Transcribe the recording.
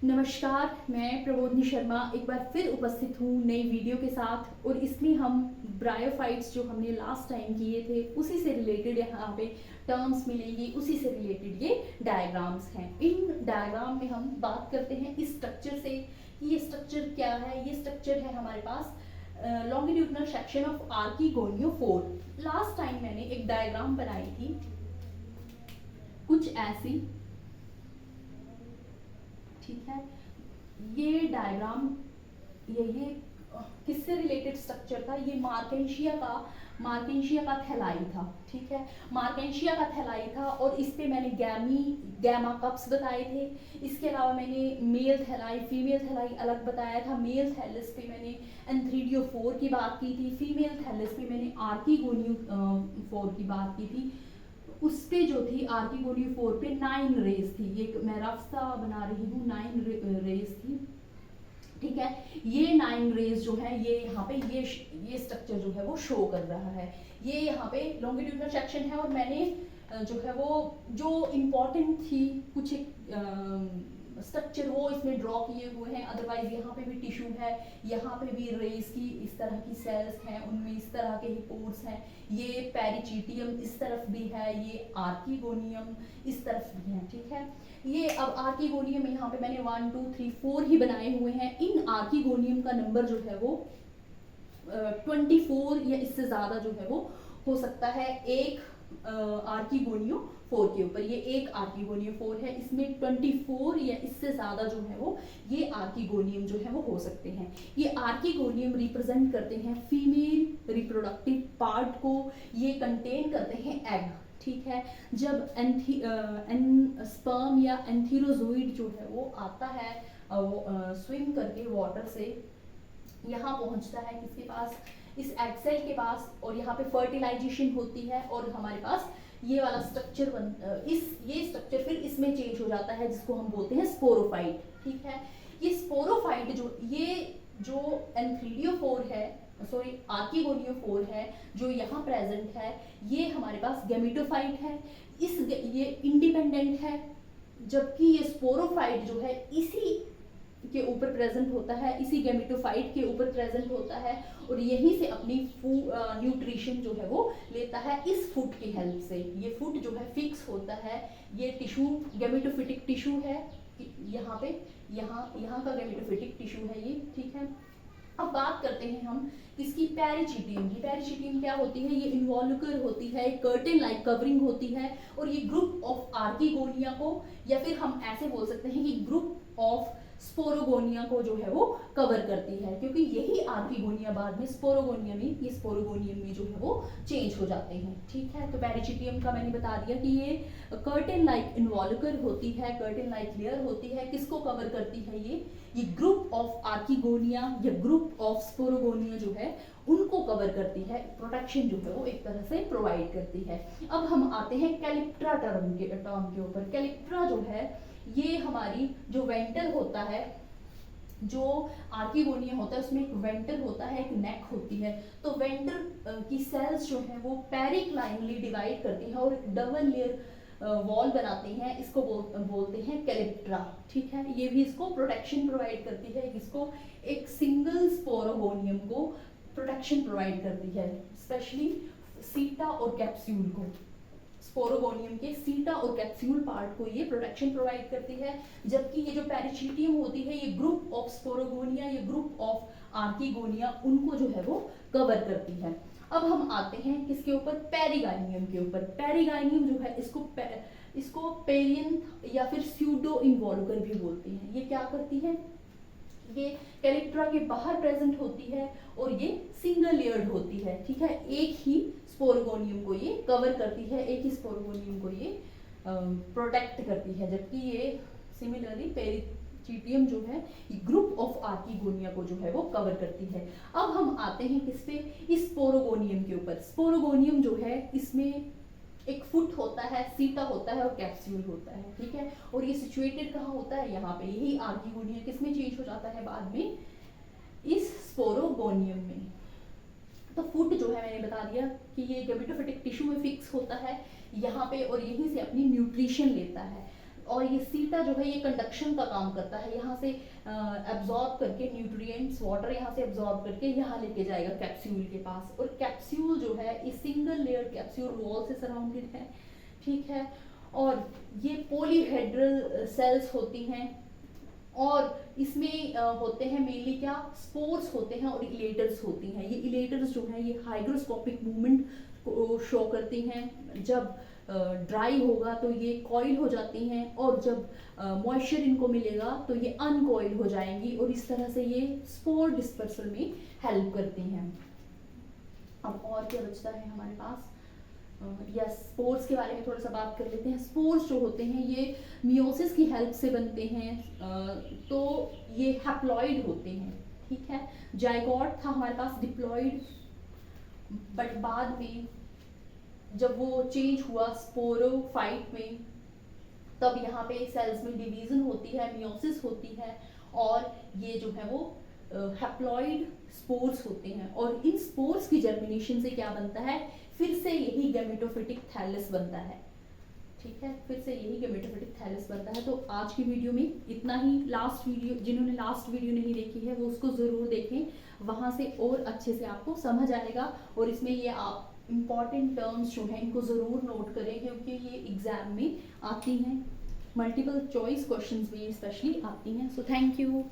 नमस्कार, मैं प्रबोधनी शर्मा एक बार फिर उपस्थित हूँ नई वीडियो के साथ। और इसमें हम ब्रायोफाइट्स जो हमने लास्ट टाइम किए थे उसी से रिलेटेड यहाँ पे टर्म्स मिलेंगी, उसी से रिलेटेड ये डायग्राम्स हैं। इन डायग्राम में हम बात करते हैं इस स्ट्रक्चर से कि ये स्ट्रक्चर क्या है। ये स्ट्रक्चर है हमारे पास longitudinal section of archegoniophore. Last time मैंने एक डायग्राम बनाई थी कुछ ऐसी, ठीक है। ये डायग्राम ये किससे रिलेटेड स्ट्रक्चर था? ये मार्केंशिया का थैलाई था, ठीक है। मार्केंशिया का थैलाई था और इस पे मैंने गैमा कप्स बताए थे। इसके अलावा मैंने मेल थैलाई फीमेल थैलाई अलग बताया था। मेल थैलस पे मैंने एंथ्रीडियोफोर की बात की थी, फीमेल थैलस पे मैंने आर्कीगोनियोफोर की बात की थी। उस पे जो थी आर्कीगोनियोफोर पे 9 रेज थी। ये मैं रफ सा बना रही हूँ, 9 रेज थी, ठीक है। ये 9 रेज जो है ये यहाँ पे ये स्ट्रक्चर जो है वो शो कर रहा है। ये यहाँ पे लॉन्गिट्यूडनल सेक्शन है और मैंने जो है वो जो इम्पोर्टेंट थी कुछ स्ट्रक्चर वो इसमें ड्रॉ किए हुए हैं। अदरवाइज यहाँ पे भी टिश्यू है, यहाँ पे भी रेस की इस तरह की सेल्स हैं, उनमें इस तरह के ही पोर्स हैं। ये पेरिचिटियम इस तरफ भी है, ये आर्कीगोनियम इस तरफ भी है, ठीक है। ये अब आर्कीगोनियम यहाँ पे मैंने 1 2 3 4 ही बनाए हुए हैं। इन आर्कीगोनियम का नंबर जो है वो 24 या इससे ज्यादा जो है वो हो सकता है एक आर्कीगोनियोफोर के ऊपर। ये एक आर्कीगोनियोफोर है, इसमें 24 या इससे ज्यादा जो है वो ये आर्कीगोनियम जो है वो हो सकते हैं। ये आर्कीगोनियम रिप्रेजेंट करते हैं फीमेल रिप्रोडक्टिव पार्ट को। ये कंटेन करते हैं एग, ठीक है। जब स्पर्म या एंथीरोजोइड जो है वो आता है वो स्विम करके वाटर से यहाँ पहुंचता है किसके पास, इस एग सेल के पास, और यहाँ पे फर्टिलाइजेशन होती है और हमारे पास ये वाला स्ट्रक्चर ये स्ट्रक्चर फिर इसमें चेंज हो जाता है जिसको हम बोलते हैं स्पोरोफाइट, ठीक है। ये स्पोरोफाइट जो एंथ्रीडियोफोर है, सॉरी आर्कीगोनियोफोर है जो यहाँ प्रेजेंट है, ये हमारे पास गैमेटोफाइट है। ये इंडिपेंडेंट है, जबकि ये स्पोरोफाइट जो है इसी के ऊपर प्रेजेंट होता है, इसी गैमेटोफाइट के ऊपर प्रेजेंट होता है और यहीं से अपनी न्यूट्रिशन जो है वो लेता है इस फुट की हेल्प से। ये फुट जो है फिक्स होता है, ये टिश्यू गैमेटोफिटिक टिश्यू है, यहाँ पे यहाँ का गैमेटोफिटिक टिश्यू है ये, ठीक है। अब बात करते हैं हम इसकी पेरिचिटियम की। पेरिचिटियम क्या होती है? ये इन्वॉल्यूकर होती है, कर्टेन लाइक कवरिंग होती है और ये ग्रुप ऑफ आर्कीगोनिया को, या फिर हम ऐसे बोल सकते हैं कि ग्रुप ऑफ स्पोरोगोनिया को जो है वो कवर करती है, क्योंकि यही आर्कीगोनिया बाद में स्पोरोगोनियम में जो है वो चेंज हो जाते हैं, ठीक है। तो पेरिचिटियम का मैंने बता दिया कि ये कर्टेन लाइक इन्वॉल्यूकर होती है, कर्टेन लाइक लेयर होती है। किसको कवर करती है? ये ग्रुप ऑफ आर्कीगोनिया या ग्रुप ऑफ स्पोरोगोनिया जो है उनको कवर करती है, प्रोटेक्शन जो है वो एक तरह से प्रोवाइड करती है। अब हम आते हैं कैलिप्ट्रा टर्म के ऊपर। कैलिप्ट्रा जो है ये हमारी जो वेंटर होता है, जो आर्कीगोनिया होता है उसमें एक वेंटर होता है, एक नेक होती है। तो वेंटर की सेल्स जो है वो पेरिक्लाइनली डिवाइड करती है और एक डबल लेयर वॉल बनाती हैं। इसको बोलते हैं कैलिप्ट्रा, ठीक है। ये भी इसको प्रोटेक्शन प्रोवाइड करती है, इसको एक सिंगल स्पोरोगोनियम को प्रोटेक्शन प्रोवाइड करती है, स्पेशली सीटा और कैप्सूल को। स्पोरोगोनियम के सीटा और कैप्सूल पार्ट को ये प्रोटेक्शन प्रोवाइड करती है, जबकि ये जो पेरिचिटियम होती है ये ग्रुप ऑफ स्पोरोगोनिया या ग्रुप ऑफ आर्कीगोनिया उनको जो है वो कवर करती है। अब हम आते हैं किसके ऊपर? पेरिगाइनियम के ऊपर। पेरिगाइनियम जो है इसको पेरियन या फिर स्यूडो इन्वॉल्यूकर भी बोलती हैं। ये क्या करती है? ये कैलिप्ट्रा के बाहर प्रेजेंट होती है और ये सिंगल लेयर्ड होती है, ठीक है। एक ही स्पोरोगोनियम को ये कवर करती है, एक ही स्पोरोगोनियम को ये प्रोटेक्ट करती है, जबकि ये सिमिलरली पेरिचिटियम जो है ये ग्रुप ऑफ आर्कीगोनिया को जो है वो कवर करती है। अब हम आते हैं किस पे? इस स्पोरोगोनियम के ऊपर। स्पोरोगोनियम जो है इसमें एक फुट होता है, सीटा होता है और कैप्सूल होता है, ठीक है। और ये सिचुएटेड कहाँ होता है? यहाँ पे। यही आर्कीगोनिया किसमें चेंज हो जाता है बाद में? इस स्पोरोगोनियम में। तो फुट जो है मैंने बता दिया कि ये गैमेटोफिटिक टिश्यू में फिक्स होता है यहाँ पे और यहीं से अपनी न्यूट्रिशन लेता है। और ये सीटा जो है ये कंडक्शन का काम करता है, यहाँ से एब्जॉर्ब करके न्यूट्रिएंट्स वाटर यहाँ से एब्जॉर्ब करके यहाँ लेके जाएगा कैप्सूल के पास। और कैप्सूल जो है इस सिंगल लेयर कैप्सूल वॉल से सराउंडेड है, ठीक है। और ये पॉलीहेड्रल सेल्स होती हैं और इसमें होते हैं मेनली क्या, स्पोर्स होते हैं और इलेटर्स होती हैं। ये इलेटर्स जो हैं ये हाइग्रोस्कोपिक मूवमेंट को शो करती हैं। जब ड्राई होगा तो ये कॉइल हो जाती हैं और जब मॉइस्चर इनको मिलेगा तो ये अनकॉइल हो जाएंगी और इस तरह से ये स्पोर डिस्पर्सल में हेल्प करती हैं। अब और क्या बचता है हमारे पास, या स्पोर्स के बारे में थोड़ा सा बात कर लेते हैं। स्पोर्स जो होते हैं ये मियोसिस की हेल्प से बनते हैं, तो ये हैप्लॉइड होते हैं, ठीक है। जायगोट था हमारे पास डिप्लॉइड, बट बाद में जब वो चेंज हुआ स्पोरोफाइट में तब यहाँ पे सेल्स में डिवीजन होती है, मियोसिस होती है और ये जो है वो हैप्लॉइड स्पोर्स होते हैं। और इन स्पोर्स की जर्मिनेशन से क्या बनता है, फिर से यही गैमेटोफिटिक थैलस बनता है, ठीक है। फिर से यही गैमेटोफिटिक थैलस बनता है। तो आज की वीडियो में इतना ही। लास्ट वीडियो, जिन्होंने लास्ट वीडियो नहीं देखी है वो उसको ज़रूर देखें, वहाँ से और अच्छे से आपको समझ आएगा। और इसमें ये आप इम्पॉर्टेंट टर्म्स जो हैं इनको ज़रूर नोट करें क्योंकि ये एग्ज़ाम में आती हैं, मल्टीपल चॉइस क्वेश्चंस में स्पेशली आती हैं। So thank you.